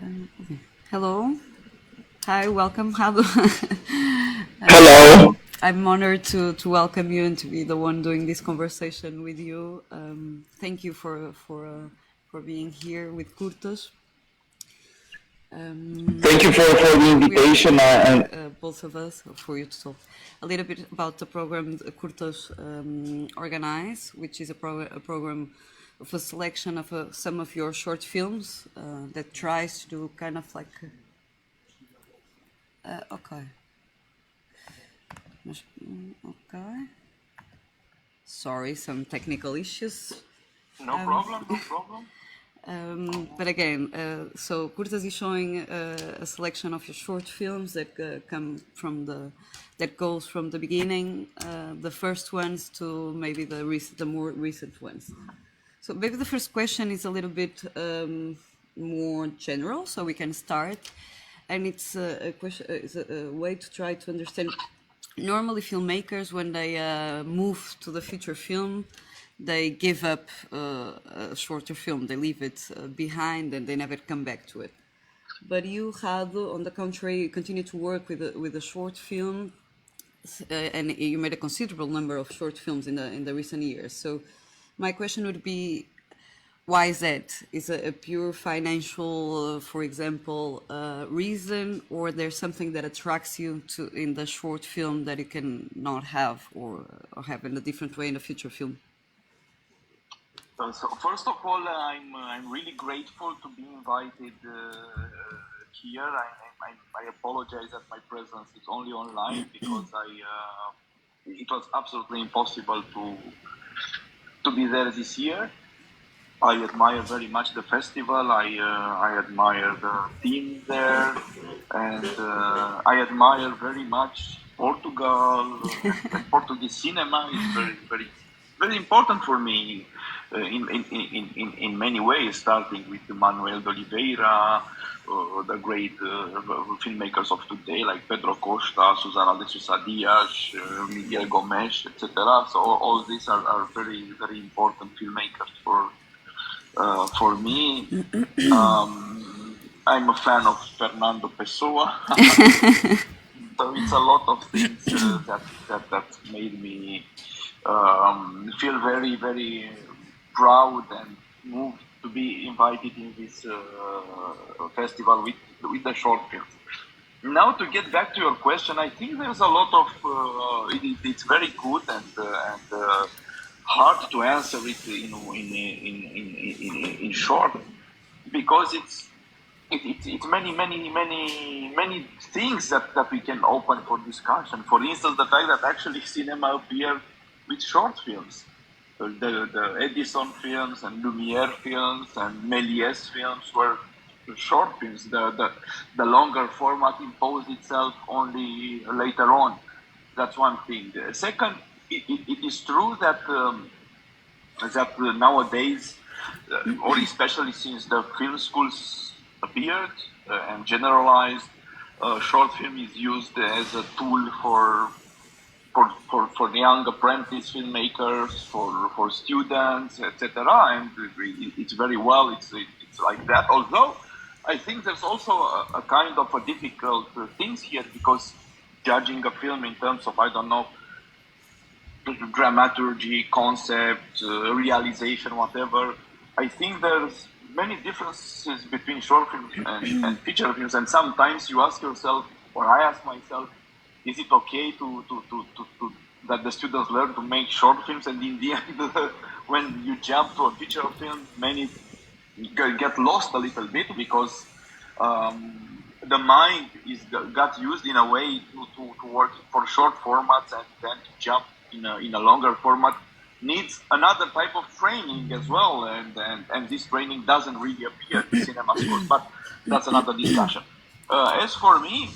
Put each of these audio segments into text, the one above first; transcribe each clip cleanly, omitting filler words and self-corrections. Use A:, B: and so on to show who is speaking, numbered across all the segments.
A: Okay. Hello. Hi, welcome, Radu.
B: Hello.
A: I'm honored to welcome you and to be the one doing this conversation with you. Thank you for being here with Curtas.
B: Thank you for the
A: We are going
B: invitation.
A: to talk,
B: And
A: both of us, for you to talk a little bit about the program Curtas organize, which is a program of a selection of some of your short films that tries to do kind of like. Okay. Okay. Sorry, some technical issues.
B: no problem, no problem.
A: But again, so Curtas is showing a selection of your short films that come from that goes from the beginning, the first ones to maybe the more recent ones. So maybe the first question is a little bit more general, so we can start, and it's a question, it's a way to try to understand. Normally, filmmakers, when they move to the feature film, they give up a shorter film. They leave it behind, and they never come back to it. But you had, on the contrary, continue to work with a short film, and you made a considerable number of short films in the recent years. So, my question would be, why is that? Is it a pure financial, for example, reason, or there's something that attracts you to in the short film that you can not have or have in a different way in a feature film?
B: So first of all, I'm really grateful to be invited here. I apologize that my presence is only online because it was absolutely impossible to be there this year. I admire very much the festival. I admire the team there, and I admire very much Portugal and Portuguese cinema is very important for me in many ways. Starting with Manuel de Oliveira, the great filmmakers of today like Pedro Costa, Susana de Sousa Dias, Miguel Gomes, etc. So all these are very important filmmakers for me. I'm a fan of Fernando Pessoa, so it's a lot of things that made me feel very proud and moved to be invited in this festival with the short films. Now to get back to your question, I think there's a lot of it's very good and hard to answer it in short, because it's many things that we can open for discussion. For instance, the fact that actually cinema appeared with short films, the Edison films and Lumiere films and Méliès films were short films. The longer format imposed itself only later on. That's one thing. Second, it is true that nowadays, or especially since the film schools appeared and generalized, short film is used as a tool for young apprentice filmmakers, for students, etc. And it's very well. It's like that. Although I think there's also a kind of a difficult things here, because judging a film in terms of, I don't know, dramaturgy, concept, realization, whatever, I think there's many differences between short films and feature films. And sometimes you ask yourself, or I ask myself, is it okay to that the students learn to make short films, and in the end, when you jump to a feature film, many get lost a little bit, because the mind got used in a way to work for short formats, and then to jump in a longer format needs another type of training as well, and this training doesn't really appear in cinema schools, but that's another discussion. As for me,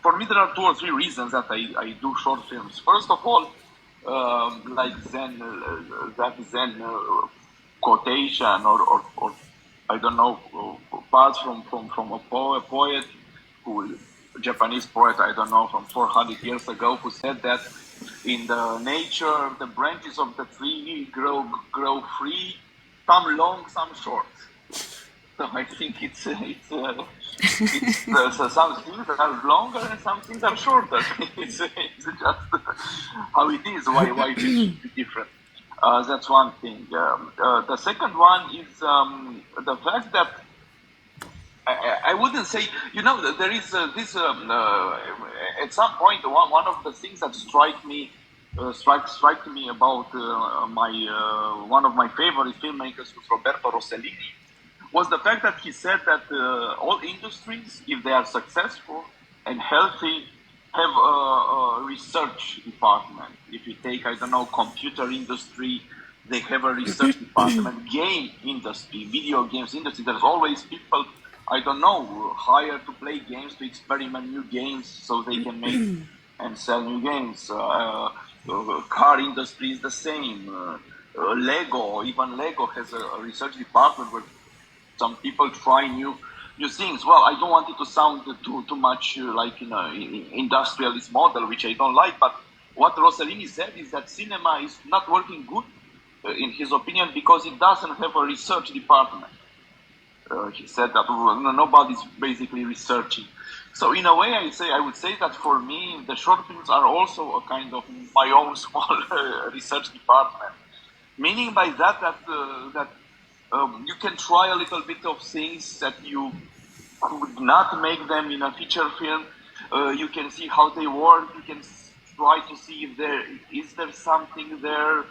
B: for me, there are two or three reasons that I do short films. First of all, like that Zen quotation, or I don't know, parts from a poet, Japanese poet, I don't know, from 400 years ago, who said that in the nature, the branches of the tree grow free, some long, some short. So I think so some things are longer and some things are shorter. It's just how it is. Why it should be different. That's one thing. The second one is the fact that I wouldn't say, there is this at some point one of the things that strike me about my one of my favorite filmmakers, was Roberto Rossellini, was the fact that he said that all industries, if they are successful and healthy, have a research department. If you take, I don't know, computer industry, they have a research department. Game industry, video games industry, there's always people, I don't know, hired to play games, to experiment new games so they can make and sell new games. Car industry is the same. Even Lego has a research department where some people try new things. Well, I don't want it to sound too much like industrialist model, which I don't like. But what Rossellini said is that cinema is not working good, in his opinion, because it doesn't have a research department. He said that nobody's basically researching. So in a way, I would say that for me, the short films are also a kind of my own small research department. Meaning by that you can try a little bit of things that you could not make them in a feature film. You can see how they work. You can try to see if there is something there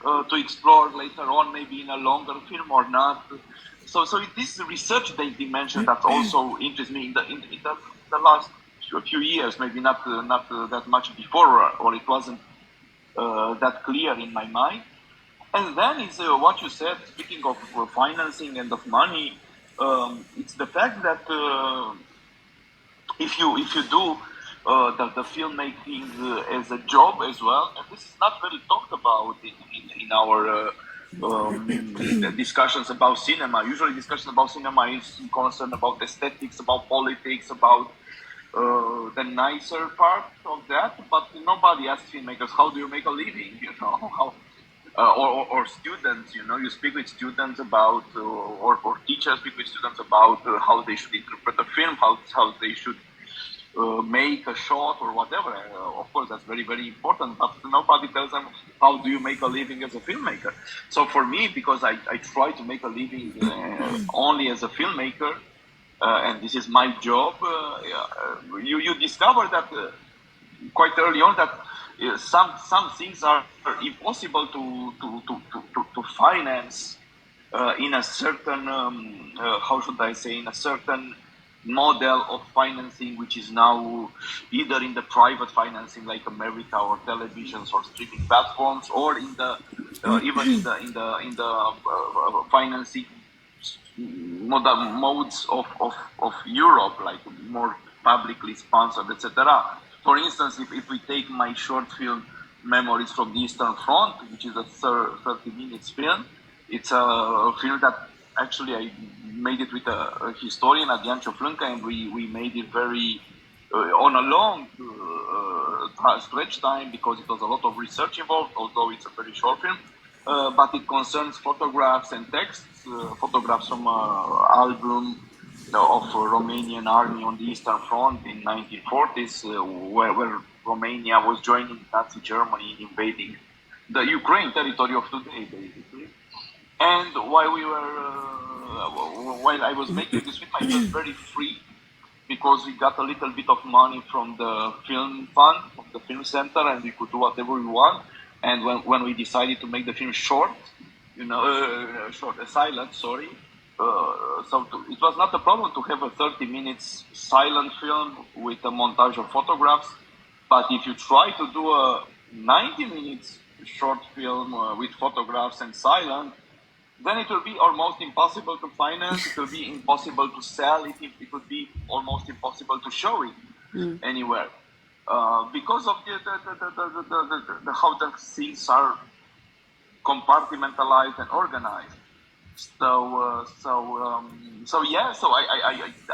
B: to explore later on, maybe in a longer film or not. So this research dimension that also interests me in the last few years, maybe not that much before, or it wasn't that clear in my mind. And then it's what you said, speaking of financing and of money, it's the fact that if you do the filmmaking as a job as well, and this is not very talked about in our discussions about cinema. Usually discussions about cinema is concerned about aesthetics, about politics, about the nicer part of that, but nobody asks filmmakers, how do you make a living, how or students, you speak with students about, or teachers speak with students about how they should interpret a film, how they should make a shot or whatever. Of course, that's very, very important, but nobody tells them, how do you make a living as a filmmaker? So for me, because I try to make a living only as a filmmaker, and this is my job, you discover that quite early on that some things are impossible to finance in a certain how should I say, in a certain model of financing, which is now either in the private financing like America or televisions or streaming platforms, or in the even in the financing modes of Europe, like more publicly sponsored, etc. For instance, if we take my short film Memories from the Eastern Front, which is a 30 minutes film, it's a film that actually I made it with a historian, Adrian Cioflâncă, and we made it very on a long stretch time, because it was a lot of research involved, although it's a very short film. But it concerns photographs and texts, photographs from an album of Romanian army on the Eastern Front in 1940s, where Romania was joining Nazi Germany in invading the Ukraine territory of today, basically. And while I was making this film, I felt very free, because we got a little bit of money from the film fund, from the film center, and we could do whatever we want. And when we decided to make the film short, silent, sorry. It was not a problem to have a 30 minutes silent film with a montage of photographs. But if you try to do a 90 minutes short film with photographs and silent, then it will be almost impossible to finance. It will be impossible to sell it. It would be almost impossible to show it anywhere, because of the how the things are compartmentalized and organized. So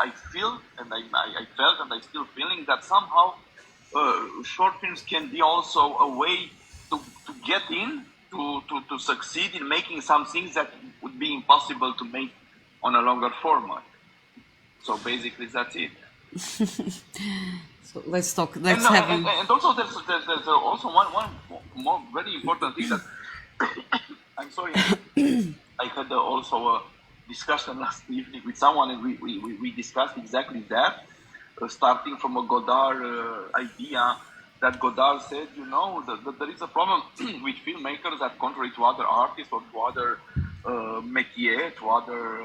B: I feel, and I felt, and I still feeling that somehow short films can be also a way to get in, to succeed in making some things that would be impossible to make on a longer format. So basically, that's it.
A: So let's talk.
B: And,
A: Let's
B: uh,
A: have.
B: and also there's also one more very important thing that I'm sorry. I had also a discussion last evening with someone, and we discussed exactly that, starting from a Godard idea that Godard said, that there is a problem with filmmakers that, contrary to other artists or to other métiers, to other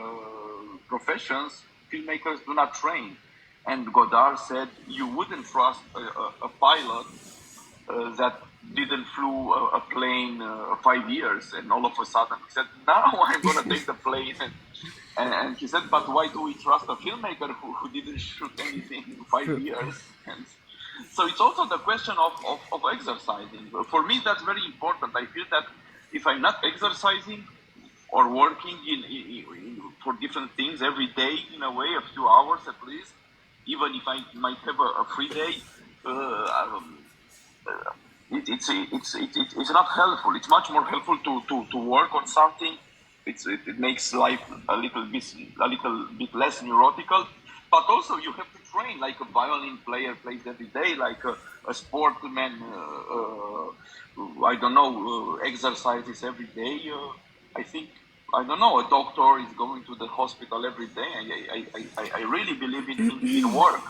B: professions, filmmakers do not train. And Godard said you wouldn't trust a pilot that didn't flew a plane 5 years, and all of a sudden he said, now I'm going to take the plane. And he said, but why do we trust a filmmaker who didn't shoot anything in 5 years? And so it's also the question of exercising. For me, that's very important. I feel that if I'm not exercising or working for different things every day, in a way, a few hours at least, even if I might have a free day, it's not helpful. It's much more helpful to work on something. It makes life a little bit less neurotical. But also you have to train, like a violin player plays every day, like a sportsman, exercises every day. I don't know, a doctor is going to the hospital every day. I really believe in work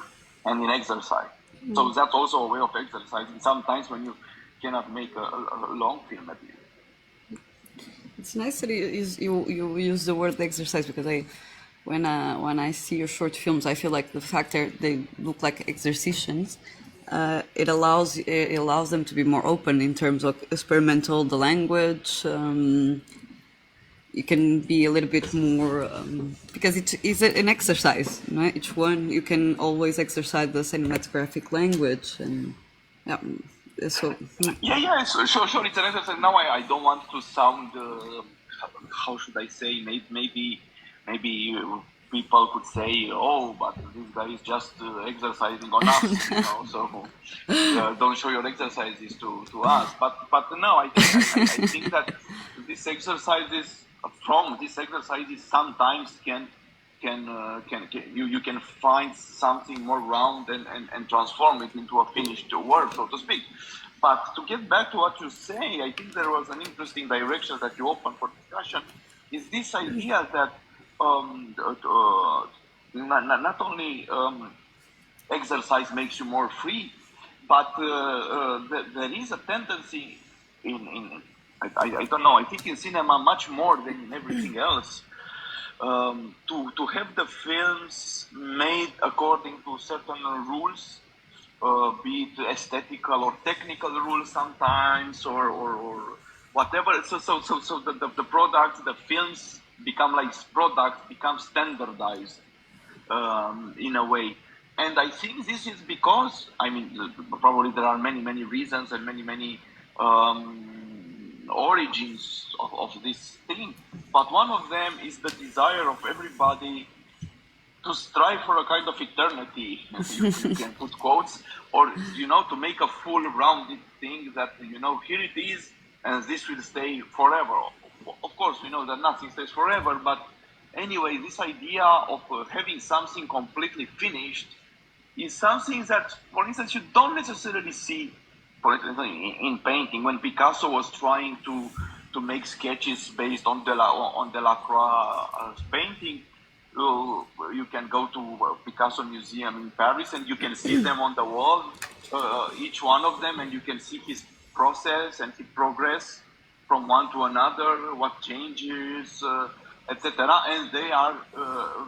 B: and in exercise. So that's also a way of exercising. Sometimes when you cannot make a long film at least.
A: It's nice that you use the word exercise, because when I see your short films, I feel like the fact that they look like exercitions, it allows them to be more open in terms of experimental the language. You can be a little bit more because it is an exercise. Each one you can always exercise the cinematographic language, and yeah. So
B: yeah, sure. It's an exercise. Now I don't want to sound how should I say? Maybe people could say, oh, but this guy is just exercising on us, So don't show your exercises to us. But no, I think that these exercises sometimes you can find something more round and transform it into a finished work, so to speak. But to get back to what you say, I think there was an interesting direction that you opened for discussion, is this idea that not only exercise makes you more free, but there is a tendency I don't know, I think in cinema much more than in everything else, to have the films made according to certain rules, be it aesthetical or technical rules sometimes, or whatever. So the products, the films become standardized in a way. And I think this is because, probably there are many reasons and many origins of this thing, but one of them is the desire of everybody to strive for a kind of eternity. You can put quotes, or to make a full rounded thing that here it is, and this will stay forever. Of course, we know that nothing stays forever, but anyway, this idea of having something completely finished is something that, for instance, you don't necessarily see. For instance, in painting, when Picasso was trying to make sketches based on Delacroix's painting, you can go to Picasso Museum in Paris and you can see them on the wall, each one of them, and you can see his process and his progress from one to another, what changes, etc. And they are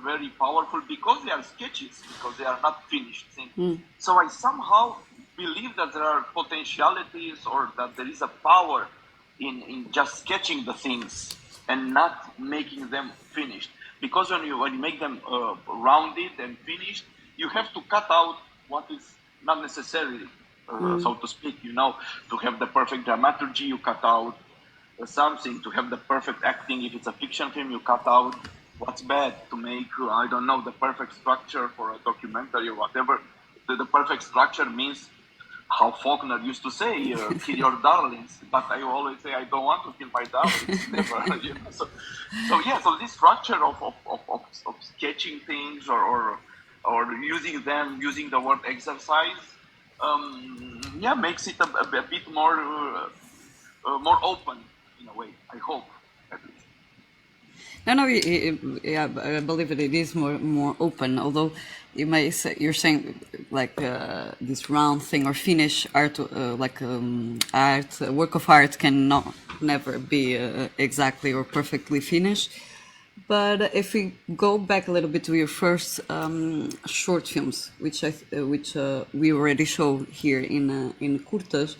B: very powerful because they are sketches, because they are not finished things. So I somehow believe that there are potentialities, or that there is a power in just sketching the things and not making them finished. Because when you make them rounded and finished, you have to cut out what is not necessary, so to speak. To have the perfect dramaturgy, you cut out something. To have the perfect acting, if it's a fiction film, you cut out what's bad. To make, the perfect structure for a documentary or whatever, the perfect structure means how Faulkner used to say, kill your darlings. But I always say, I don't want to kill my darlings. Never, you know? So this structure of sketching things or using the word exercise, makes it a bit more open in a way. I hope, at least.
A: No, yeah, I believe it is more open. Although you're saying like this round thing or finish art, art, a work of art cannot never be exactly or perfectly finished. But if we go back a little bit to your first short films, which we already showed here in Curtas,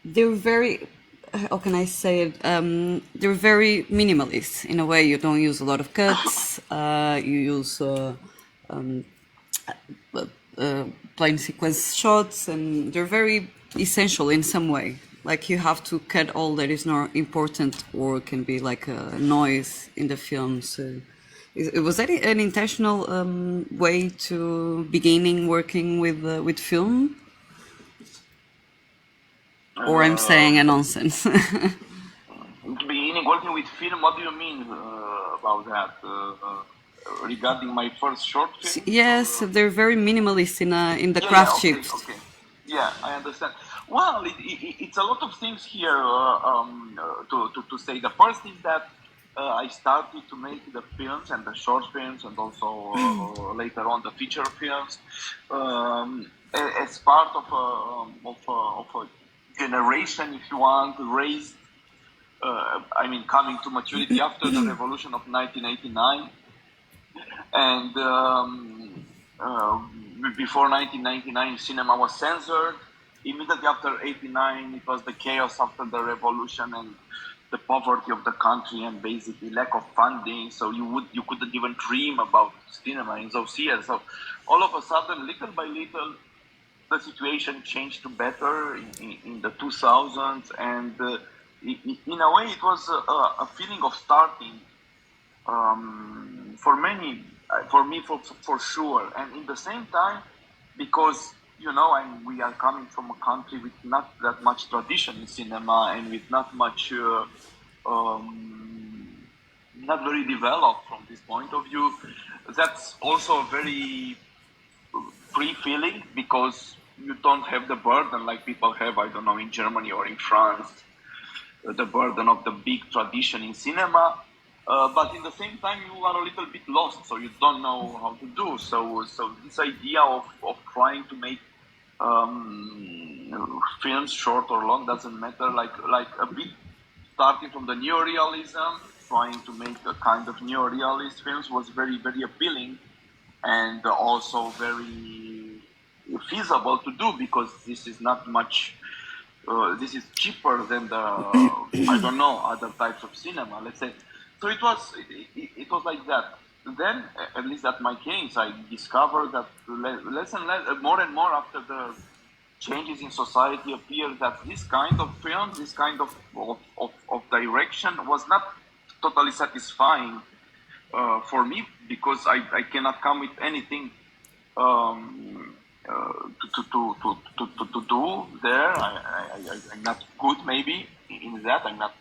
A: they're very, how can I say it? They're very minimalist in a way. You don't use a lot of cuts. You use plain sequence shots, and they're very essential in some way. Like you have to cut all that is not important or can be like a noise in the film. So, was that an intentional way to beginning working with film? Or I'm saying a nonsense.
B: Beginning working with film, what do you mean about that? Regarding my first short film?
A: Yes, they're very minimalist in the craft sheets.
B: Okay. Yeah, I understand. Well, it's a lot of things here to say. The first is that I started to make the films and the short films and also later on the feature films as part of a generation, if you want, raised, coming to maturity after the revolution of 1989. And before 1999, cinema was censored. Immediately after 89, it was the chaos after the revolution and the poverty of the country and basically lack of funding. So you couldn't even dream about cinema in those years. So all of a sudden, little by little, the situation changed to better in the 2000s, and in a way, it was a feeling of starting for many, for me, for sure, and in the same time, because we are coming from a country with not that much tradition in cinema and with not much, not very developed from this point of view. That's also a very free feeling because you don't have the burden like people have, I don't know, in Germany or in France, the burden of the big tradition in cinema. But in the same time, you are a little bit lost, so you don't know how to do. So this idea of trying to make films, short or long, doesn't matter, like a bit starting from the neorealism, trying to make a kind of neorealist films was very, very appealing and also very feasible to do because this is not much, this is cheaper than the, I don't know, other types of cinema, let's say. So it was like that. Then, at least at my case, I discovered that less and less, more and more after the changes in society appeared that this kind of film, this kind of direction was not totally satisfying for me because I cannot come with anything to do there. I'm not good maybe in that. I'm not.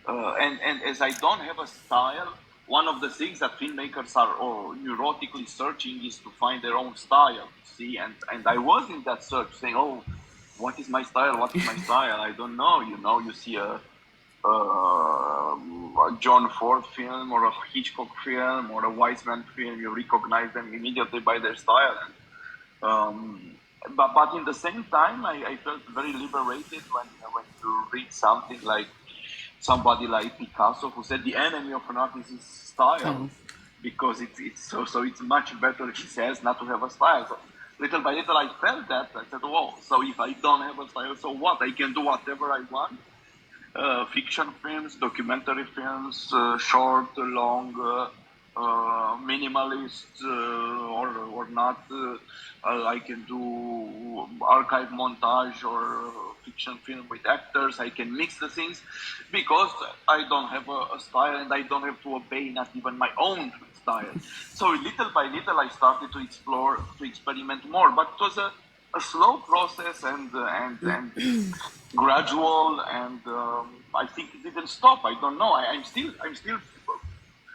B: And as I don't have a style, one of the things that filmmakers are neurotically searching is to find their own style. See, and I was in that search, saying, "Oh, what is my style? What is my style? I don't know." You see a John Ford film or a Hitchcock film or a Weissman film, you recognize them immediately by their style. But in the same time, I felt very liberated when you read something like somebody like Picasso, who said the enemy of an artist is style, because it's much better, he says, not to have a style. So little by little, I felt that. I said, "Whoa! So if I don't have a style, so what? I can do whatever I want." Fiction films, documentary films, short, long, minimalist or not. I can do archive montage or fiction film with actors. I can mix the things because I don't have a style and I don't have to obey not even my own style. So little by little I started to explore, to experiment more. But it was a a slow process and gradual, and I think it didn't stop. I don't know. I'm still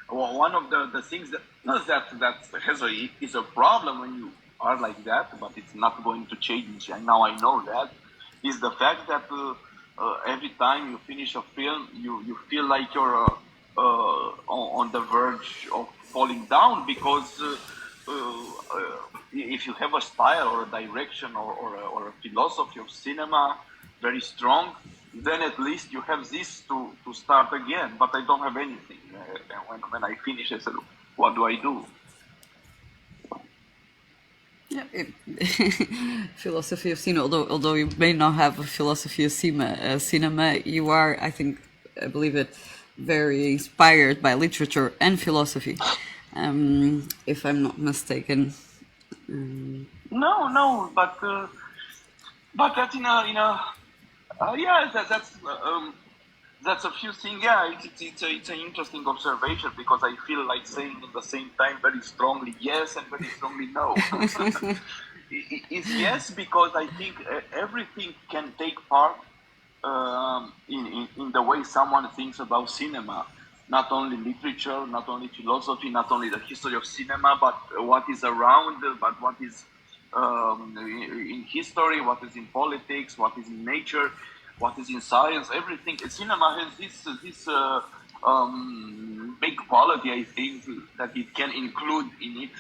B: one of the things that is a problem when you are like that, but it's not going to change. And now I know that is the fact that every time you finish a film, you feel like you're on the verge of falling down, because if you have a style or a direction or a philosophy of cinema very strong, then at least you have this to start again. But I don't have anything. When I finish, I said, what do I do?
A: Yeah, philosophy of cinema. Although you may not have a philosophy of cinema, you are, I believe it, very inspired by literature and philosophy, if I'm not mistaken.
B: No, but that's yeah, that's a few things. Yeah, it's an interesting observation, because I feel like saying at the same time very strongly yes and very strongly no. It's yes, because I think everything can take part in the way someone thinks about cinema. Not only literature, not only philosophy, not only the history of cinema, but what is around, but what is in history, what is in politics, what is in nature, what is in science, everything. Cinema has this big quality, I think, that it can include in it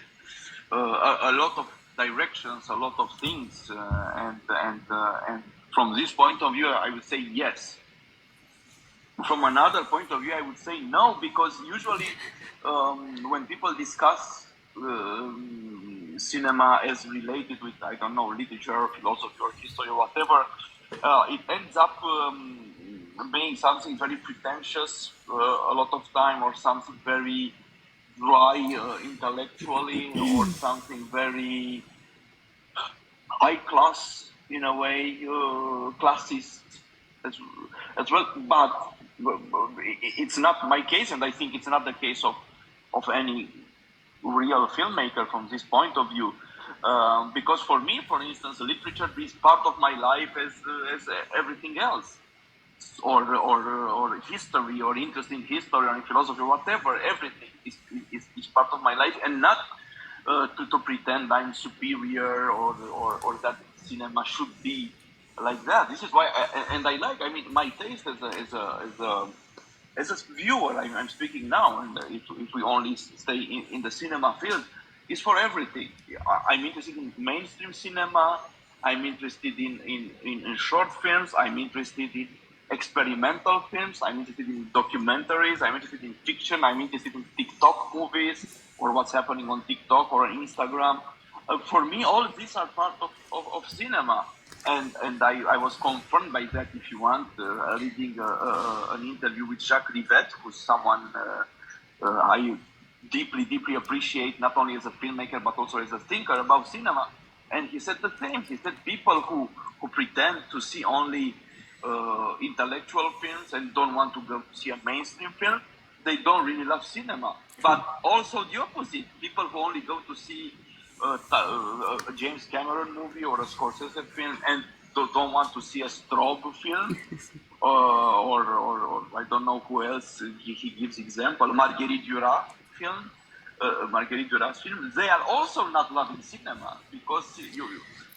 B: a lot of directions, a lot of things, and from this point of view, I would say yes. From another point of view, I would say no, because usually when people discuss cinema as related with, I don't know, literature or philosophy or history or whatever, it ends up being something very pretentious a lot of time, or something very dry intellectually, or something very high class in a way, classist as well. But it's not my case, and I think it's not the case of any real filmmaker from this point of view. Because for me, for instance, literature is part of my life as everything else, or history, or interesting history, or philosophy, whatever. Everything is part of my life, and not to pretend I'm superior, or that cinema should be like that. This is why, I mean, my taste as a viewer, I'm speaking now, and if we only stay in the cinema field, is for everything. I'm interested in mainstream cinema. I'm interested in short films. I'm interested in experimental films. I'm interested in documentaries. I'm interested in fiction. I'm interested in TikTok movies, or what's happening on TikTok or on Instagram. For me, all of these are part of cinema. And I was confirmed by that, if you want, reading an interview with Jacques Rivette, who's someone I deeply appreciate, not only as a filmmaker, but also as a thinker about cinema. And he said the same. He said people who pretend to see only intellectual films and don't want to go see a mainstream film, they don't really love cinema. But also the opposite. People who only go to see a James Cameron movie or a Scorsese film and don't want to see a Strobe film, or I don't know who else he gives example, Marguerite Duras film, Marguerite Duras film, they are also not loving cinema, because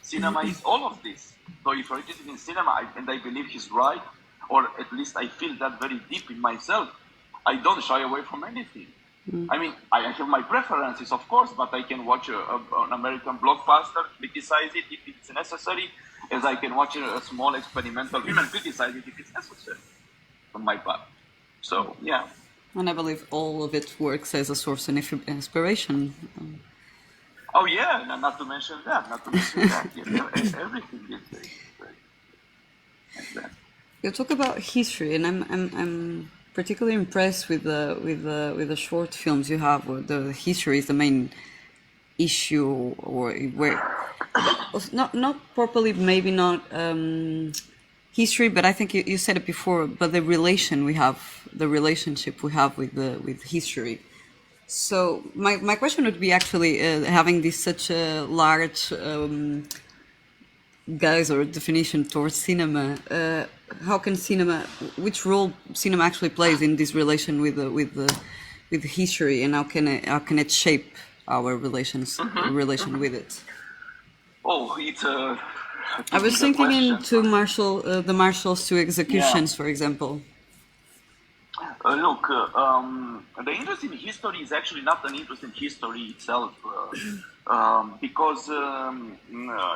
B: cinema is all of this. So if you're interested in cinema, and I believe he's right, or at least I feel that very deep in myself, I don't shy away from anything. I mean, I have my preferences, of course, but I can watch an American blockbuster, criticize it if it's necessary, as I can watch a small experimental film and criticize it if it's necessary, on my part. So, yeah.
A: And I believe all of it works as a source of inspiration.
B: Oh, yeah, not to mention that, Yeah, everything is like that.
A: You talk about history, and I'm particularly impressed with the short films you have, where the history is the main issue, or where not properly, maybe not history, but I think you said it before. But the relationship we have with history. So my question would be actually, having this such a large guise or definition towards cinema. How can cinema, which role cinema actually plays in this relation with the history, and how can it shape our relation with it?
B: Oh, it's a
A: I was
B: bigger
A: thinking
B: question.
A: into the marshals to executions, for example.
B: Look, the interest in history is actually not an interest in history itself, because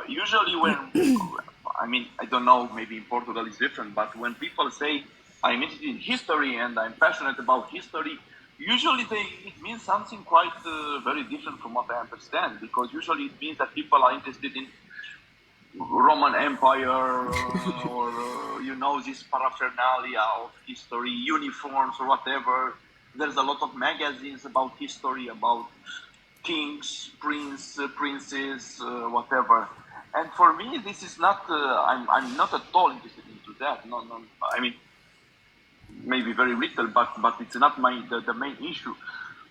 B: usually when, I mean, I don't know, maybe in Portugal it's different, but when people say I'm interested in history and I'm passionate about history, usually it means something quite very different from what I understand, because usually it means that people are interested in Roman Empire or this paraphernalia of history, uniforms or whatever. There's a lot of magazines about history, about kings, princes, whatever. And for me, this is not. I'm not at all interested into that. No. I mean, maybe very little, but it's not the main issue.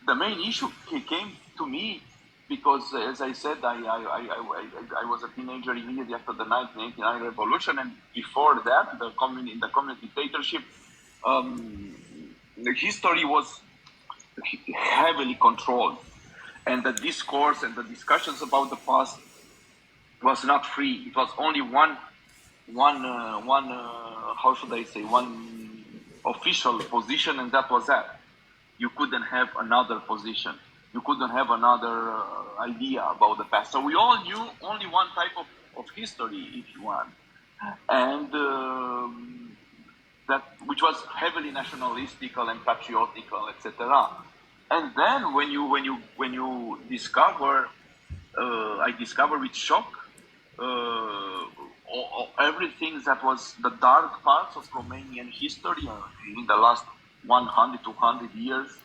B: The main issue came to me because, as I said, I was a teenager immediately after the 1989 revolution, and before that, in the communist dictatorship, the history was heavily controlled, and the discourse and the discussions about the past was not free. It was only one how should I say, one official position, and that was that. You couldn't have another position. You couldn't have another idea about the past. So we all knew only one type of history, if you want, and that which was heavily nationalistical and patriotical, etc. And then when you discover, I discovered with shock everything that was the dark parts of Romanian history in the last 100, 200 years,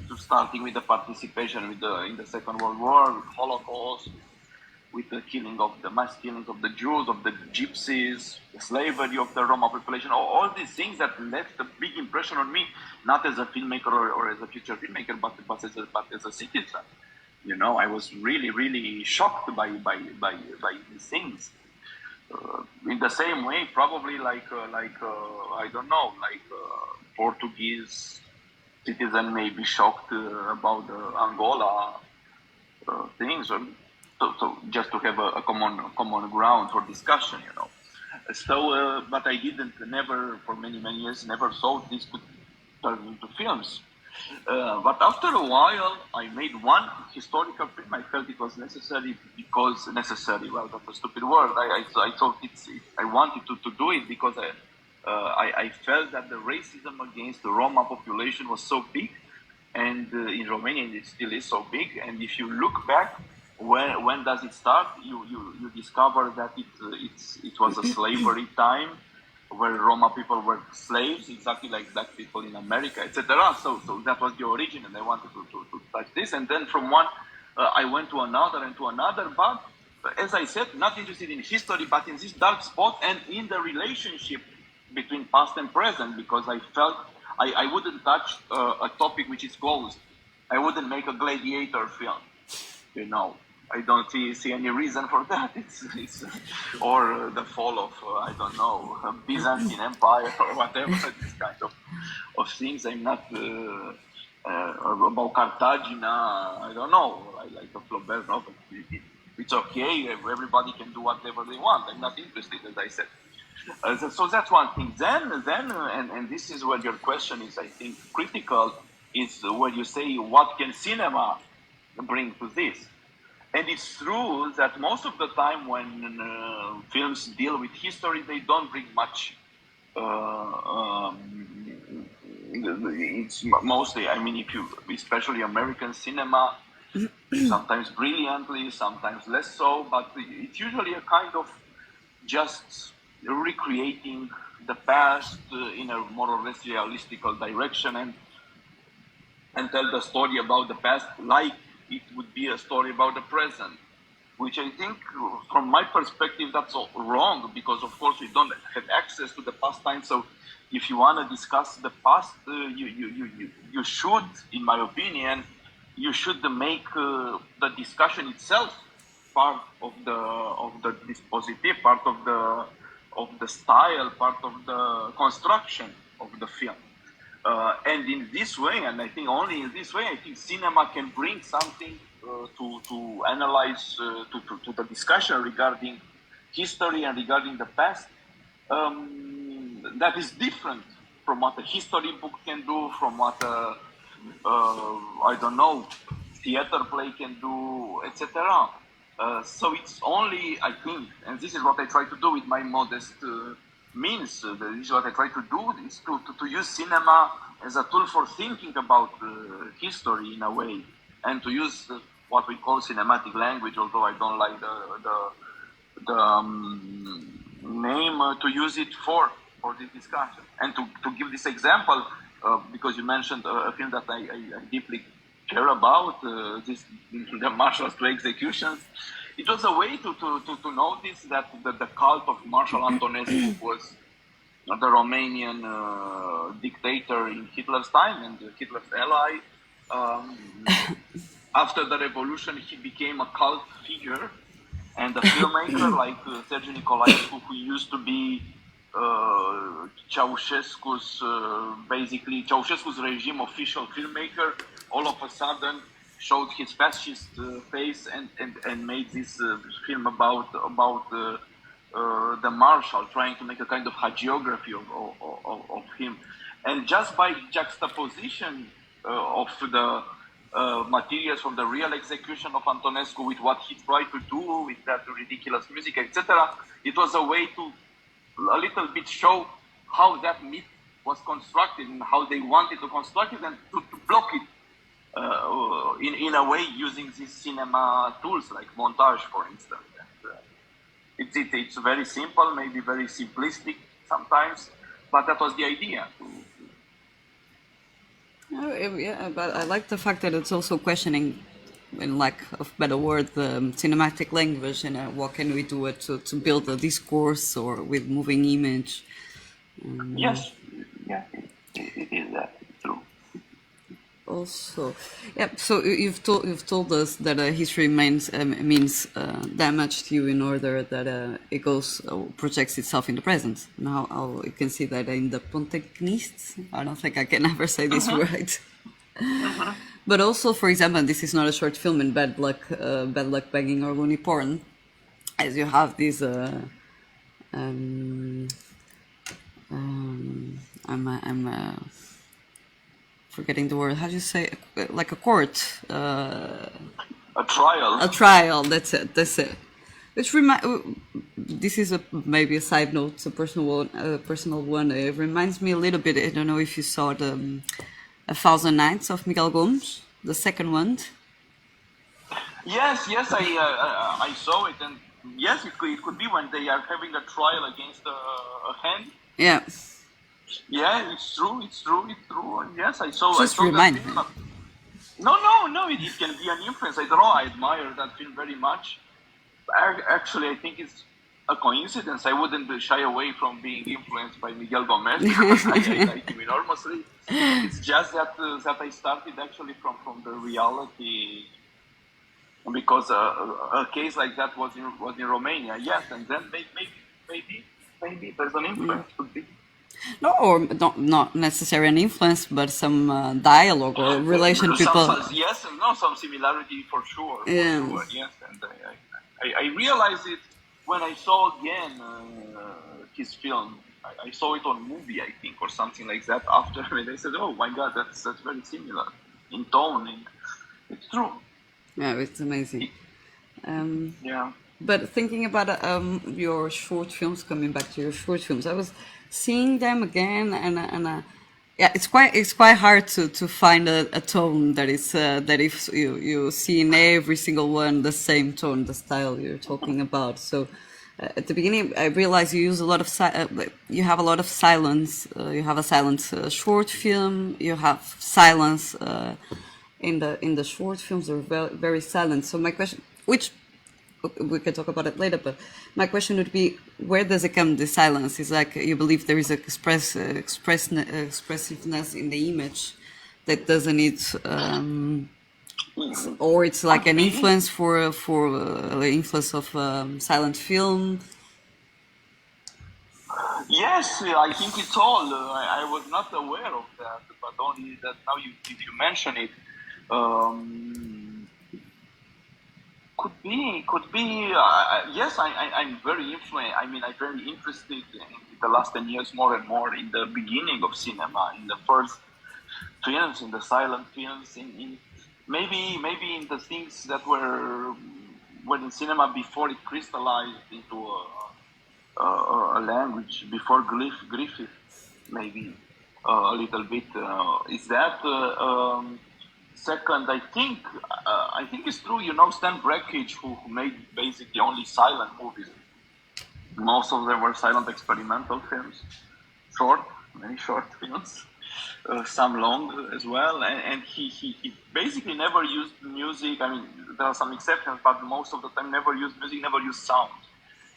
B: to starting with the participation in the Second World War, with Holocaust, with the mass killings of the Jews, of the Gypsies, the slavery of the Roma population, all these things that left a big impression on me, not as a filmmaker or as a future filmmaker, but as a citizen. I was really, really shocked by these things. In the same way, probably like I don't know, Portuguese citizen may be shocked about the Angola things, or so just to have a common ground for discussion, So, but I never for many years never thought this could turn into films. But after a while, I made one historical film. I felt it was necessary well, that's a stupid word. I thought I wanted to do it because I felt that the racism against the Roma population was so big, and in Romania it still is so big. And if you look back, when does it start? You discover that it was a slavery time, where Roma people were slaves, exactly like black people in America, etc. So that was the origin, and I wanted to touch this. And then from one, I went to another and to another. But as I said, not interested in history, but in this dark spot and in the relationship between past and present, because I felt I wouldn't touch a topic which is closed. I wouldn't make a gladiator film, I don't see any reason for that. It's or the fall of I don't know, Byzantine Empire or whatever. This kind of things. I'm not about Cartagena. I don't know. I like a Flaubert novel. It's okay. Everybody can do whatever they want. I'm not interested, as I said. So that's one thing. Then, and this is where your question is, I think, critical. Is where you say, what can cinema bring to this? And it's true that most of the time when films deal with history, they don't bring much. It's mostly, especially American cinema, sometimes brilliantly, sometimes less so, but it's usually a kind of just recreating the past in a more or less realistic direction, and tell the story about the past like it would be a story about the present, which I think, from my perspective, that's all wrong, because of course we don't have access to the past time. So if you want to discuss the past, you should, in my opinion, you should make the discussion itself part of the dispositive, part of the style, part of the construction of the film. And in this way, and I think only in this way, I think cinema can bring something to analyze, to the discussion regarding history and regarding the past, that is different from what a history book can do, from what I don't know, theater play can do, etc. So it's only, I think, and this is what I try to do with my modest means. This is what I try to do, is to use cinema as a tool for thinking about history in a way, and to use what we call cinematic language, although I don't like the name, to use it for this discussion. And to give this example, because you mentioned a film that I deeply care about, the Marshals to Executions. It was a way to notice that the cult of Marshal Antonescu was the Romanian dictator in Hitler's time and Hitler's ally. After the revolution, he became a cult figure, and a filmmaker like Sergiu Nicolaescu, who used to be Ceausescu's regime official filmmaker, all of a sudden showed his fascist face and made this film about the marshal, trying to make a kind of hagiography of him. And just by juxtaposition of the materials from the real execution of Antonescu with what he tried to do with that ridiculous music, etc., it was a way to a little bit show how that myth was constructed and how they wanted to construct it, and to block it in a way using these cinema tools like montage, for instance. And, it's very simple, maybe very simplistic sometimes, but that was the idea.
A: Yeah, but I like the fact that it's also questioning, in lack of better word, the cinematic language, and what can we do it to build a discourse or with moving image.
B: Yes, yeah, it is that. True.
A: Also, yeah. So you've told us that history means that much to you in order that it goes projects itself in the present. Now you can see that in the Pontegnist. I don't think I can ever say this right. But also, for example, this is not a short film in Bad Luck Begging or Loony Porn, as you have these. I'm forgetting the word. How do you say? Like a court.
B: A trial.
A: A trial. That's it. Which this is maybe a side note, a personal one. It reminds me a little bit. I don't know if you saw the 1,000 Nights of Miguel Gomes, the second one.
B: Yes, I saw it, and yes, it could be when they are having a trial against a hand.
A: Yeah.
B: Yeah, it's true. Yes, I saw.
A: Just
B: I saw
A: remind
B: that
A: me.
B: film. No, it can be an influence. I don't know. I admire that film very much. Actually, I think it's a coincidence. I wouldn't shy away from being influenced by Miguel Gomez because I like him enormously. It's just that I started actually from the reality, because a case like that was in Romania. Yes, and then maybe there's an influence. Could be.
A: No, or not necessarily an influence, but some dialogue or relation people.
B: Some similarity for sure.
A: Yeah.
B: For sure, yes, and I realized it when I saw again his film. I saw it on movie, I think, or something like that. After I said, "Oh my God, that's very similar in tone." It's true.
A: Yeah, it's amazing.
B: Yeah.
A: But thinking about your short films, coming back to your short films, I was seeing them again, and yeah, it's quite hard to find a tone that is that if you see in every single one the same tone, the style you're talking about. So at the beginning, I realized you use a lot of you have a lot of silence. You have a silent short film. You have silence in the short films. They're very, very silent. So my question, which we can talk about it later, but my question would be, where does it come, the silence? Is like you believe there is expressiveness in the image that doesn't need or it's like
B: Could
A: an
B: be.
A: influence for the influence of silent film.
B: Yes, I think it's all. I was not aware of that, but only that now if you mention it, um, could be. Yes, I'm very influenced. I mean, I'm very interested in the last 10 years more and more in the beginning of cinema, in the first films, in the silent films, in maybe in the things that were in cinema before it crystallized into a language, before Griffith, maybe a little bit. Is that second? I think it's true. You know, Stan Brakhage, who made basically only silent movies. Most of them were silent experimental films, short, many short films, some long as well. And he basically never used music. I mean, there are some exceptions, but most of the time never used music, never used sound.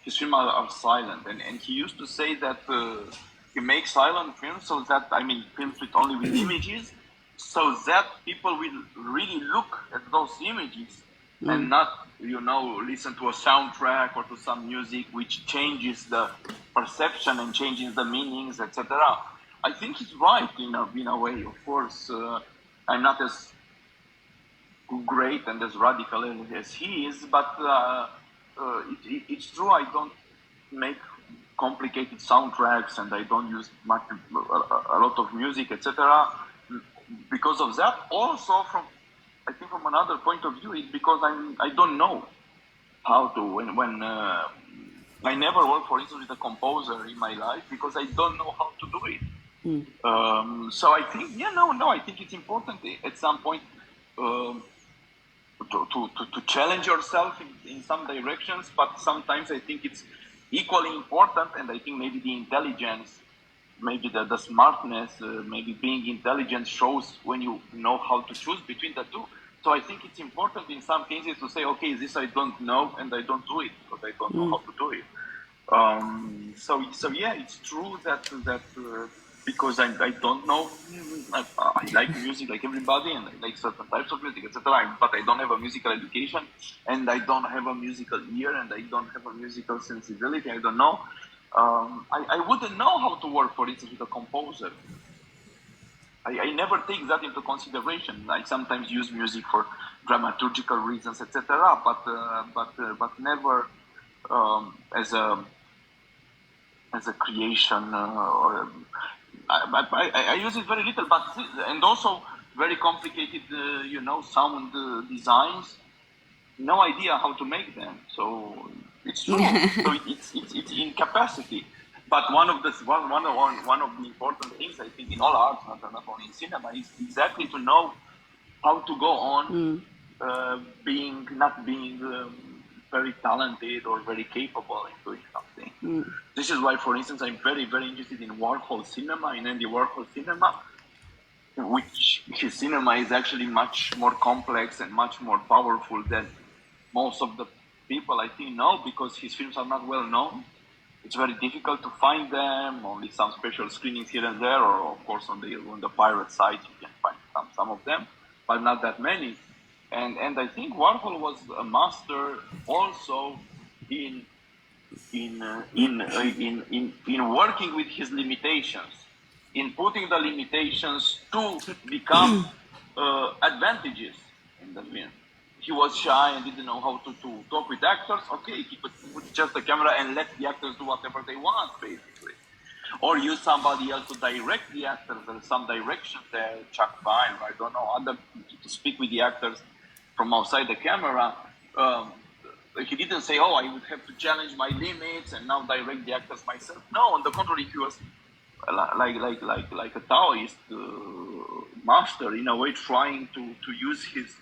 B: His films are silent. And he used to say that he makes silent films so that, I mean, films with only with images, so that people will really look at those images and not, you know, listen to a soundtrack or to some music which changes the perception and changes the meanings, etc. I think he's right in a way. Of course, I'm not as great and as radical as he is, but it's true. I don't make complicated soundtracks and I don't use a lot of music, etc. Because of that, also I think from another point of view, it's because I don't know how to when I never work, for instance, with a composer in my life because I don't know how to do it. So I think I think it's important at some point to challenge yourself in some directions, but sometimes I think it's equally important, and I think maybe the intelligence, maybe the smartness, maybe being intelligent shows when you know how to choose between the two. So I think it's important in some cases to say, okay, this I don't know and I don't do it because I don't know how to do it. So yeah, it's true that because I don't know, I like music like everybody and I like certain types of music, etc. But I don't have a musical education and I don't have a musical ear and I don't have a musical sensibility. I don't know. I wouldn't know how to work, for instance, with a composer. I never take that into consideration. I sometimes use music for dramaturgical reasons, etc. But never as a creation or I use it very little, but and also very complicated, sound designs. No idea how to make them, so it's true. So it's incapacity. But one of the important things I think in all arts, not only in cinema, is exactly to know how to go on not being very talented or very capable in doing something. This is why, for instance, I'm very, very interested in Warhol cinema, in Andy Warhol cinema, which his cinema is actually much more complex and much more powerful than most of the people I think know, because his films are not well known. It's very difficult to find them, only some special screenings here and there, or of course on the pirate site you can find some of them, but not that many. And I think Warhol was a master also in working with his limitations, in putting the limitations to become advantages in the film. He was shy and didn't know how to talk with actors. Okay, he could put just the camera and let the actors do whatever they want, basically. Or use somebody else to direct the actors. There's some direction there, Chuck Vine, I don't know, other to speak with the actors from outside the camera. He didn't say, I would have to challenge my limits and now direct the actors myself. No, on the contrary, he was like a Taoist master, in a way, trying to use his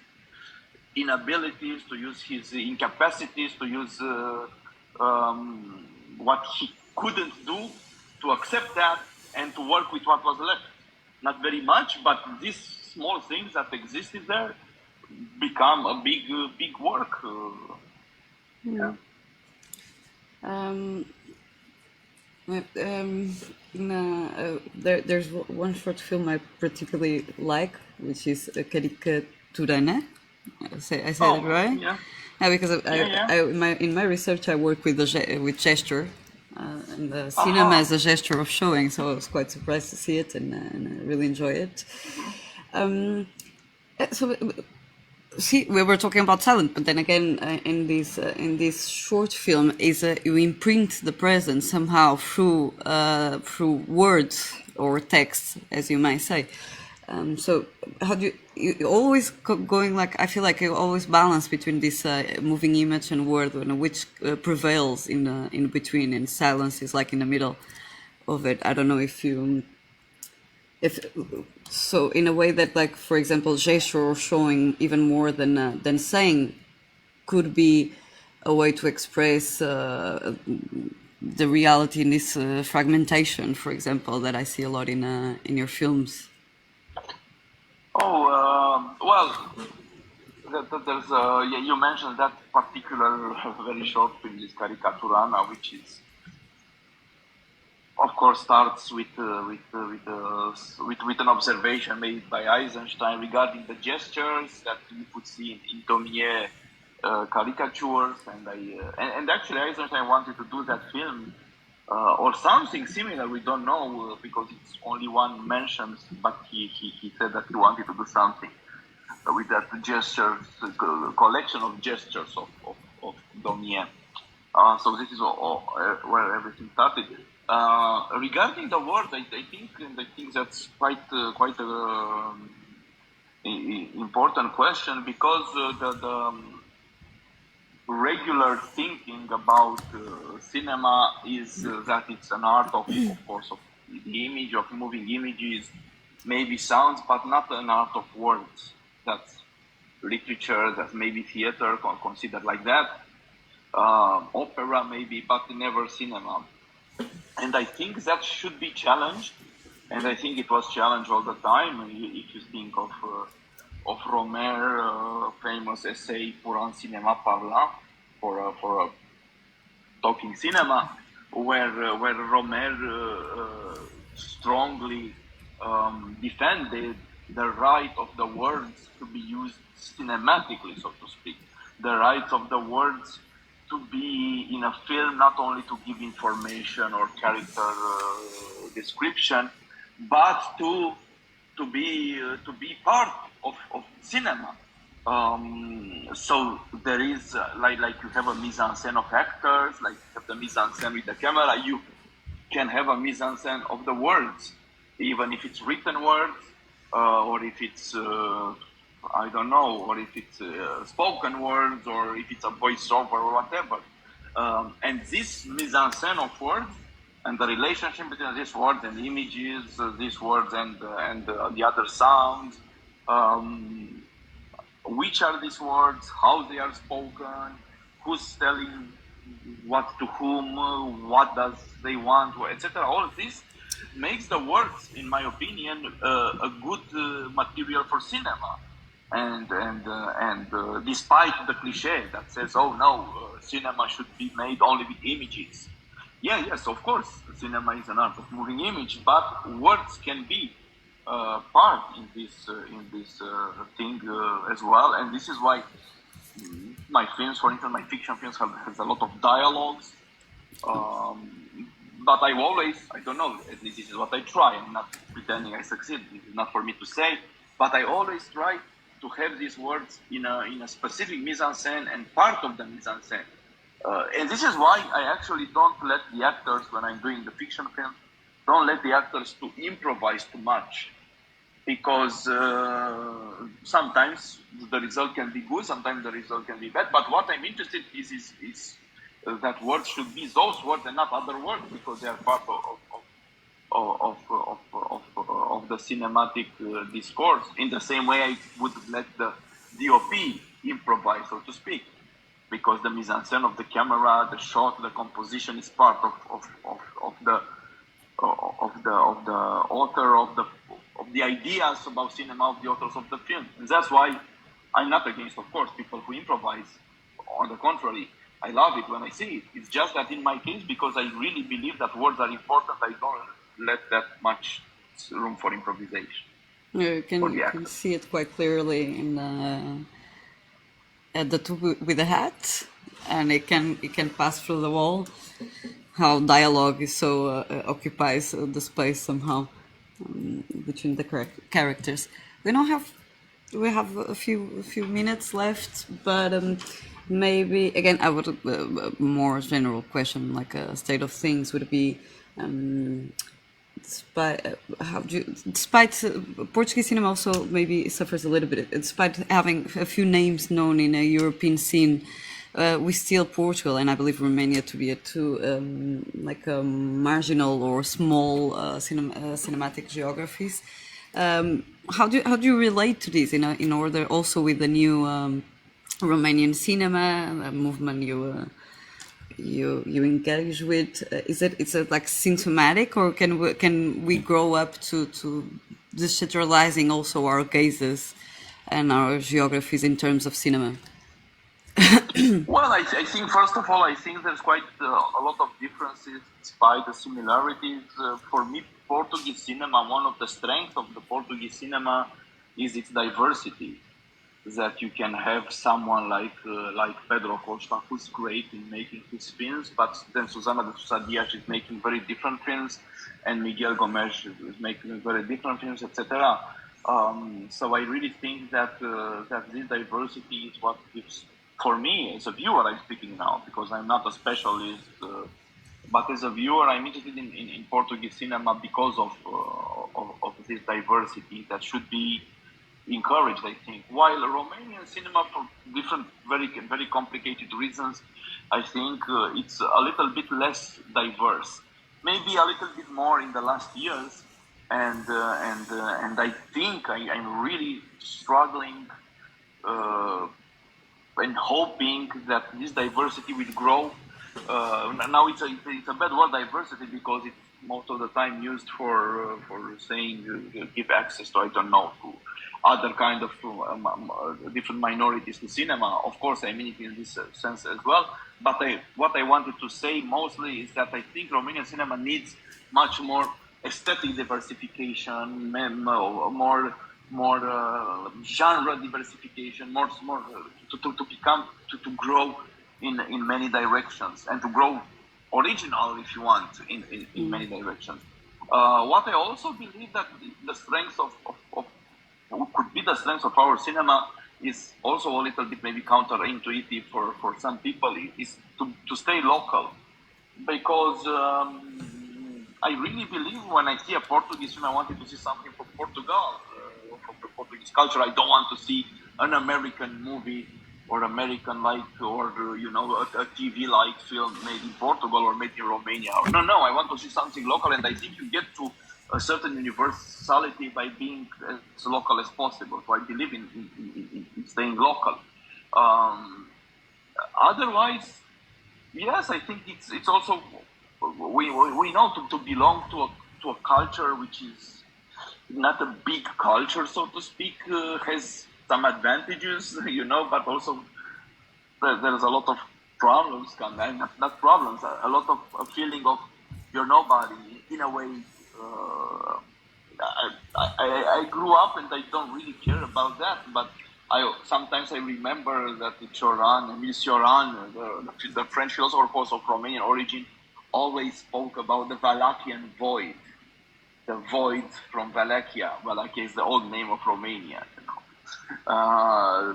B: inabilities, to use his incapacities, to use what he couldn't do, to accept that and to work with what was left. Not very much, but these small things that existed there become a big work. Yeah.
A: There's one short film I particularly like, which is Caricaturana. I say that right?
B: Yeah.
A: Yeah, because
B: Yeah.
A: in my research I work with with gesture, and the cinema
B: Aha.
A: is a gesture of showing. So I was quite surprised to see it, and I really enjoy it.
B: Mhm.
A: So see, we were talking about silent, but then again, in this short film, is you imprint the present somehow through words or text, as you might say. So how do you always going like I feel like you always balance between this moving image and word, and which prevails in between, and silence is like in the middle of it. I don't know if so in a way that, like, for example, gesture or showing even more than saying could be a way to express the reality in this fragmentation, for example, that I see a lot in your films.
B: Oh, well, there's yeah, you mentioned that particular very short film, this Caricaturana, which is, of course, starts with an observation made by Eisenstein regarding the gestures that you could see in Daumier caricatures, and actually Eisenstein wanted to do that film or something similar. We don't know because it's only one mentions, but he said that he wanted to do something with that gestures collection of gestures of Daumier. So this is where everything started. Regarding the word, I think that's quite a important question, because the regular thinking about cinema is that it's an art of course, of the image, of moving images, maybe sounds, but not an art of words. That's literature, that's maybe theater, considered like that. Opera maybe, but never cinema. And I think that should be challenged, and I think it was challenged all the time. If you think of Romer's famous essay pour un cinéma parlant, for a talking cinema, where Romer strongly defended the right of the words to be used cinematically, so to speak, the right of the words to be in a film, not only to give information or character description, but to be part of cinema. So there is like you have a mise en scène of actors, like you have the mise en scène with the camera. You can have a mise en scène of the words, even if it's written words, or if it's I don't know, or if it's spoken words, or if it's a voiceover or whatever. And this mise en scène of words and the relationship between these words and images, these words and the other sounds. Which are these words? How they are spoken? Who's telling what to whom? What does they want? Etc. All of this makes the words, in my opinion, a good material for cinema. And despite the cliche that says, "Oh no, cinema should be made only with images." Yeah, yes, of course, cinema is an art of moving image, but words can be part in this thing as well. And this is why my films, for instance, my fiction films has a lot of dialogues. But I don't know, at least this is what I try. I'm not pretending I succeed. This is not for me to say, but I always try to have these words in a specific mise en scène and part of the mise en scène. And this is why I actually don't let the actors, when I'm doing the fiction film, don't let the actors to improvise too much. Because sometimes the result can be good, sometimes the result can be bad. But what I'm interested is that words should be those words and not other words, because they are part of the cinematic discourse. In the same way, I would let the DOP improvise, so to speak, because the mise en scène of the camera, the shot, the composition is part of the author of the ideas about cinema, of the authors of the film. And that's why I'm not against, of course, people who improvise. On the contrary, I love it when I see it. It's just that in my case, because I really believe that words are important, I don't let that much room for improvisation.
A: You can see it quite clearly the two with the hat, and it can pass through the wall. How dialogue is so occupies the space somehow between the characters. We don't have we have a few minutes left, but maybe again I would more general question like a state of things would be. Despite Portuguese cinema also maybe suffers a little bit. Despite having a few names known in a European scene, we still Portugal and I believe Romania to be a too like marginal or small cinematic geographies. How do you relate to this in order also with the new Romanian cinema movement you engage with? Is it like symptomatic, or can we grow up to decentralizing also our gazes and our geographies in terms of cinema?
B: Well, I think first of all, I think there's quite a lot of differences despite the similarities. For me, Portuguese cinema, one of the strengths of the Portuguese cinema is its diversity. That you can have someone like Pedro Costa, who's great in making his films, but then Susana de Sousa Dias is making very different films, and Miguel Gomes is making very different films, etc. So I really think that this diversity is what gives, for me as a viewer, I'm speaking now because I'm not a specialist, but as a viewer, I'm interested in Portuguese cinema because of this diversity that should be encouraged, I think. While Romanian cinema, for different, very complicated reasons, I think it's a little bit less diverse. Maybe a little bit more in the last years, and I think I'm really struggling and hoping that this diversity will grow. Now it's a bad word, diversity, because it's most of the time used for saying give access to, I don't know, to other kind of different minorities to cinema. Of course, I mean it in this sense as well. But what I wanted to say mostly is that I think Romanian cinema needs much more aesthetic diversification, more genre diversification, more to grow in many directions, and to grow original, if you want, in many directions. What I also believe that the strength of could be the strength of our cinema is also a little bit maybe counterintuitive for some people, is to stay local. Because I really believe when I see a Portuguese film, I wanted to see something from Portugal, from the Portuguese culture. I don't want to see an American movie or American or a TV like film made in Portugal or made in Romania. No, I want to see something local, and I think you get to a certain universality by being as local as possible. So I believe in staying local. Otherwise, yes, I think it's also we know to belong to a culture which is not a big culture, so to speak, has some advantages, but also there's a lot of problems, not problems, a lot of a feeling of you're nobody. In a way, I grew up and I don't really care about that, but sometimes I remember that Emile Cioran, the French philosopher of Romanian origin, always spoke about the Wallachian void. The void from Wallachia. Wallachia is the old name of Romania.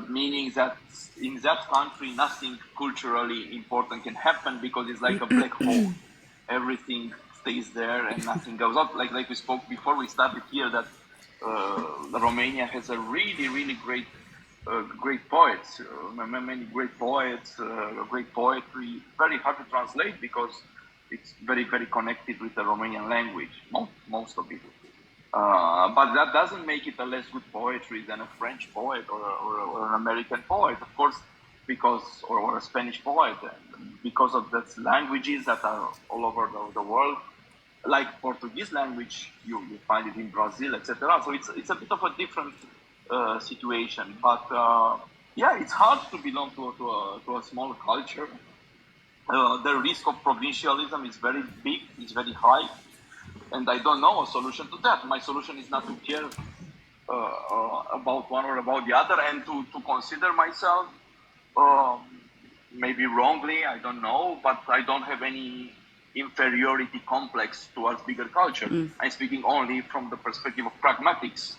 B: Meaning that in that country nothing culturally important can happen because it's like a black hole. Everything stays there and nothing goes up. Like we spoke before we started here, that Romania has a really great poets, many great poets, great poetry. Very hard to translate because it's very connected with the Romanian language, most of it. But that doesn't make it a less good poetry than a French poet or an American poet, of course, or a Spanish poet, because of those languages that are all over the world. Like Portuguese language, you find it in Brazil, etc. So it's a bit of a different situation. But yeah, it's hard to belong to a small culture. The risk of provincialism is very big, it's very high. And I don't know a solution to that. My solution is not to care about one or about the other, and to consider myself um, maybe wrongly, I don't know, but I don't have any inferiority complex towards bigger culture. I'm speaking only from the perspective of pragmatics.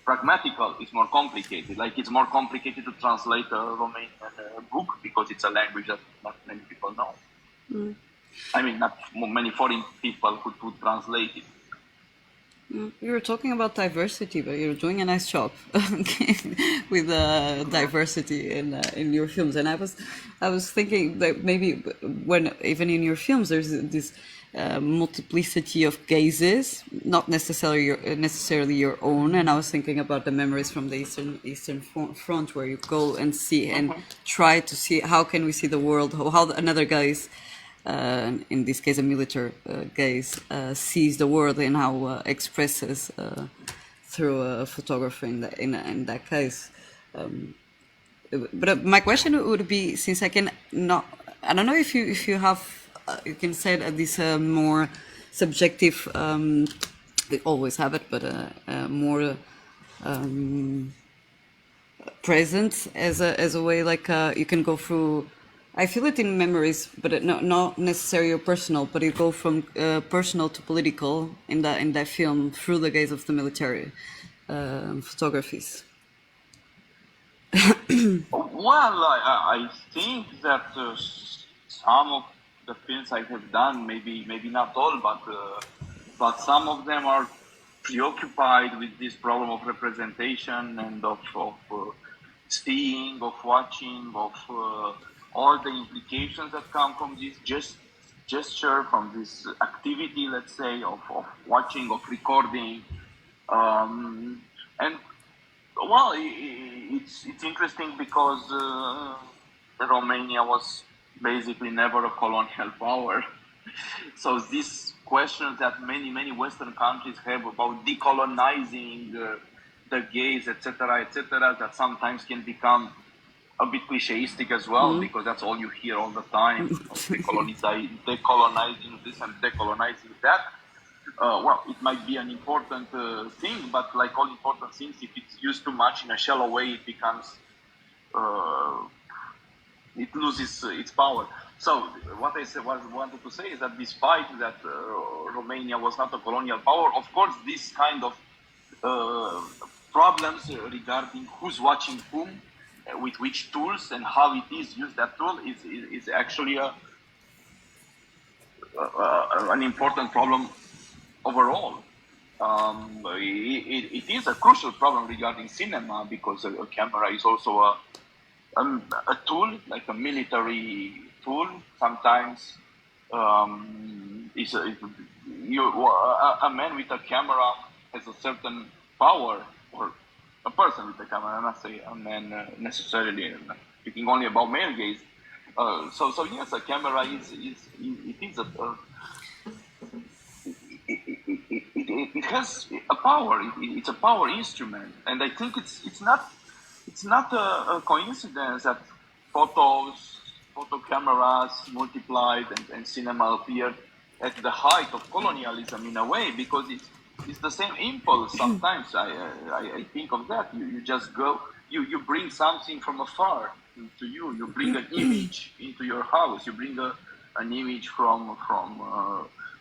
B: Pragmatical is more complicated. Like it's more complicated to translate a Romanian book because it's a language that not many people know. I mean, not many foreign people could translate it.
A: You were talking about diversity, but you're doing a nice job with diversity in your films. And I was thinking that maybe when even in your films there's this multiplicity of gazes, not necessarily your own. And I was thinking about the memories from the Eastern Front, where you go and see and try to see how can we see the world, how another gaze. In this case, a military gaze sees the world and how expresses through photography in that case. But my question would be, since I don't know if you have, you can say that this more subjective. We always have it, but more present as a way, like you can go through. I feel it in memories, but not necessarily personal. But you go from personal to political in that film through the gaze of the military photographies.
B: Well, I think that some of the films I have done, maybe not all, but some of them are preoccupied with this problem of representation and of seeing, of watching, of all the implications that come from this gesture, from this activity, let's say, of watching, of recording. And well, it's interesting because Romania was basically never a colonial power. So these questions that many Western countries have about decolonizing the gaze, etc., that sometimes can become a bit clicheistic as well, because that's all you hear all the time, decolonizing this and decolonizing that. Well, it might be an important thing, but like all important things, if it's used too much in a shallow way, it becomes, it loses its power. So what wanted to say is that despite that Romania was not a colonial power, of course, this kind of problems regarding who's watching whom, with which tools and how it is used, that tool is actually an important problem overall. It is a crucial problem regarding cinema because a camera is also a tool, like a military tool. Sometimes a man with a camera has a certain power, or a person with a camera. I'm not saying a man necessarily. Speaking only about male gaze. So yes, a camera it has a power. It's a power instrument, and I think it's not a coincidence that photo cameras multiplied and cinema appeared at the height of colonialism in a way, because it's the same impulse. Sometimes I think of that. You just go, you bring something from afar to you. You bring an image into your house. You bring an image from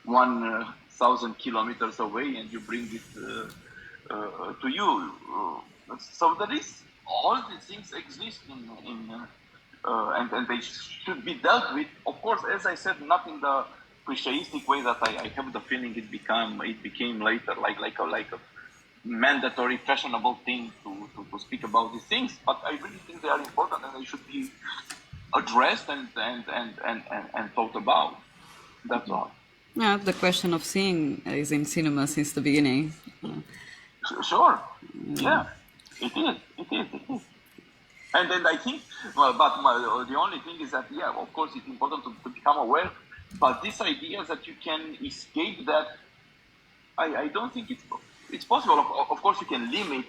B: 1,000 kilometers away, and you bring it to you. So there is, all these things exist and they should be dealt with. Of course, as I said, not in the clicheistic way that I have the feeling it became later, like a mandatory, fashionable thing to speak about these things. But I really think they are important and they should be addressed and thought about. That's all.
A: Yeah, the question of seeing is in cinema since the beginning.
B: Sure. Yeah, it is. And then I think, well, but the only thing is that, yeah, of course, it's important to become aware. But this idea that you can escape that, I don't think it's possible. Of course, you can limit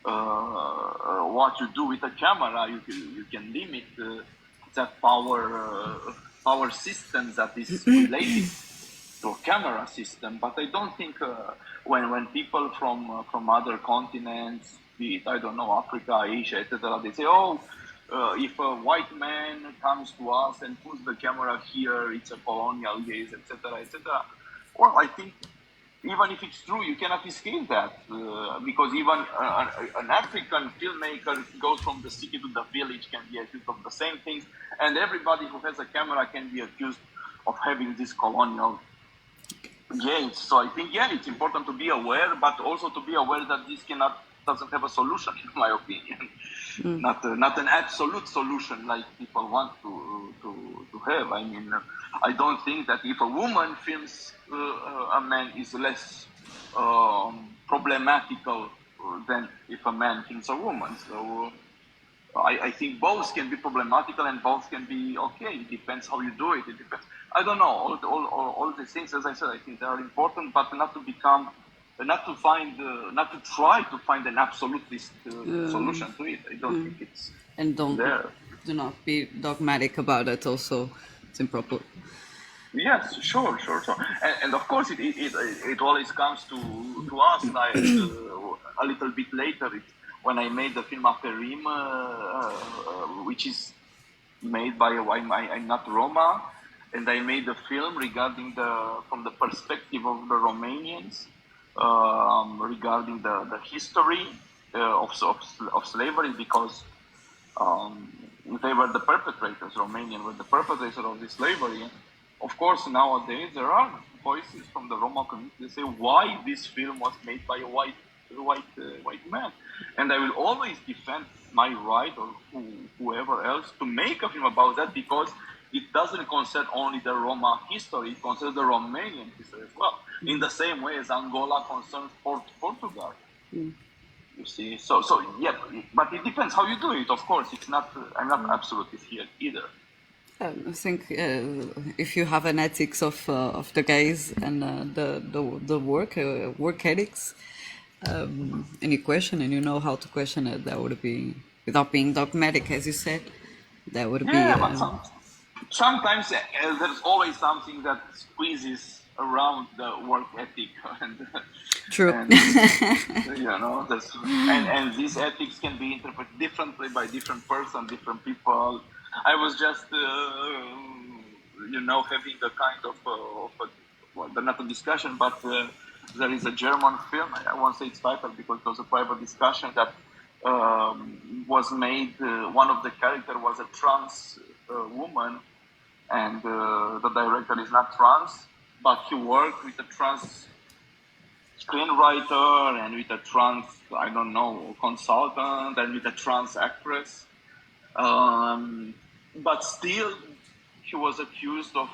B: what you do with a camera. You can limit that power system that is related to a camera system. But I don't think when people from other continents, be it, I don't know, Africa, Asia, etc., they say, oh, if a white man comes to us and puts the camera here, it's a colonial gaze, etc., etc. Well, I think even if it's true, you cannot escape that because even an African filmmaker goes from the city to the village can be accused of the same things, and everybody who has a camera can be accused of having this colonial gaze. So I think, yeah, it's important to be aware, but also to be aware that this doesn't have a solution, in my opinion. Not an absolute solution like people want to have. I mean, I don't think that if a woman films a man is less problematical than if a man films a woman. So I think both can be problematical and both can be okay. It depends how you do it. It depends. I don't know. All these things, as I said, I think they are important, but not to try to find an absolutist solution to it. I don't think it's
A: And
B: there.
A: do not be dogmatic about it. Also, it's improper.
B: Yes, sure. And of course, it always comes to us like a little bit later. When I made the film Aperim, which is made by I'm not Roma, and I made a film regarding from the perspective of the Romanians, regarding the history of slavery, because they were the perpetrators. Romanians were the perpetrators of this slavery. Of course, nowadays there are voices from the Roma community that say why this film was made by a white man, and I will always defend my right or whoever else to make a film about that, because it doesn't concern only the Roma history; it concerns the Romanian history as well. In the same way as Angola concerns Portugal. You see, so yeah, but it depends how you do it. Of course, it's not. I'm not absolutist here either.
A: I think if you have an ethics of the gaze and the work ethics, and you question and you know how to question it, that would be, without being dogmatic, as you said, that would be.
B: But sometimes there's always something that squeezes around the work ethic,
A: True.
B: and and these ethics can be interpreted differently by different person, different people. I was just, having a kind of, not a discussion, but there is a German film, I won't say its title because it was a private discussion, that was made, one of the characters was a trans woman, and the director is not trans, but he worked with a trans screenwriter and with a trans, consultant, and with a trans actress. But still, he was accused of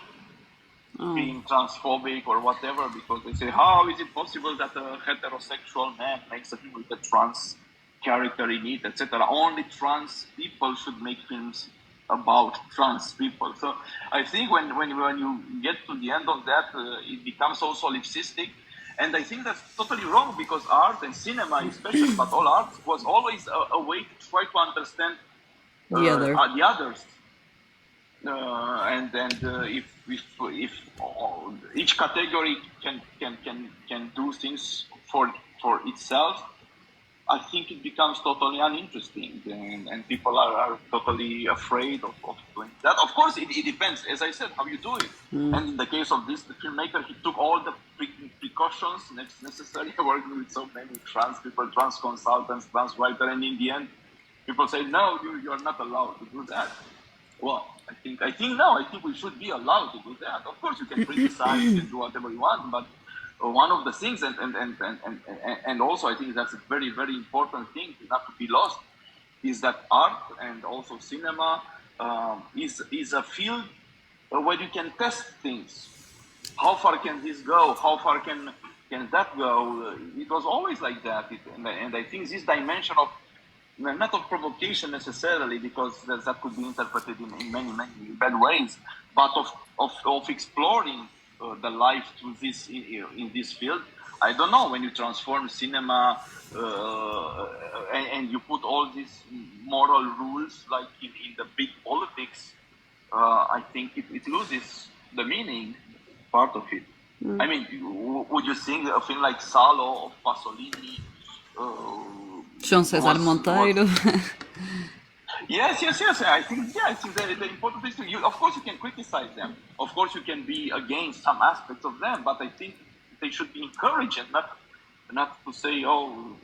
B: being transphobic or whatever, because they say, how is it possible that a heterosexual man makes a film with a trans character in it, etc. Only trans people should make films about trans people. So I think when you get to the end of that, it becomes so solipsistic. And I think that's totally wrong, because art and cinema especially, but all art was always a way to try to understand the others. If each category can do things for itself, I think it becomes totally uninteresting, and people are totally afraid of doing that. Of course, it depends, as I said, how you do it. And in the case of the filmmaker, he took all the precautions necessary, working with so many trans people, trans consultants, trans writers, and in the end, people say, no, you are not allowed to do that. Well, I think we should be allowed to do that. Of course, you can criticize, you can do whatever you want, but one of the things, and also I think that's a very, very important thing not to be lost, is that art and also cinema is a field where you can test things. How far can this go? How far can that go? It was always like that, and I think this dimension of, not of provocation necessarily, because that could be interpreted in many, many bad ways, but of exploring the life through this in this field. I don't know, when you transform cinema and you put all these moral rules like in the big politics, I think it loses the meaning, part of it. I mean, would you think a film like Salo of Pasolini?
A: João César Monteiro.
B: Yes. I think the important thing is to you. Of course, you can criticize them. Of course, you can be against some aspects of them. But I think they should be encouraged, and not to say, oh,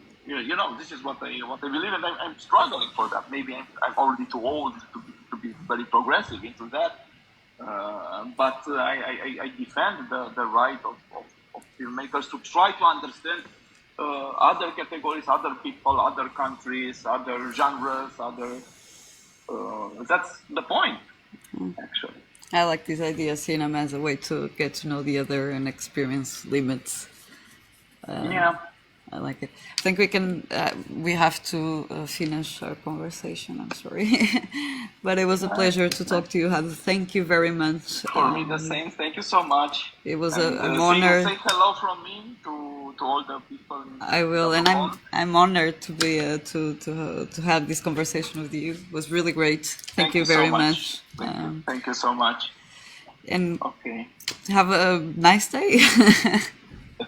B: this is what I believe, and I'm struggling for that. Maybe I'm already too old to be very progressive into that. But I defend the right of filmmakers to try to understand other categories, other people, other countries, other genres, other. That's the point, actually.
A: I like this idea of cinema as a way to get to know the other and experience limits.
B: Yeah.
A: I like it. I think we have to finish our conversation. I'm sorry. But it was a pleasure to talk to you, Radu. Thank you very much.
B: For me, the same. Thank you so much.
A: It was an honor.
B: Say hello from me to all the people.
A: I will, and I'm honored to be to have this conversation with you. It was really great. Thank you very much.
B: Thank you so much.
A: And
B: okay.
A: Have a nice day.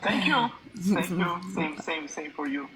B: Thank you. Thank you. Same for you.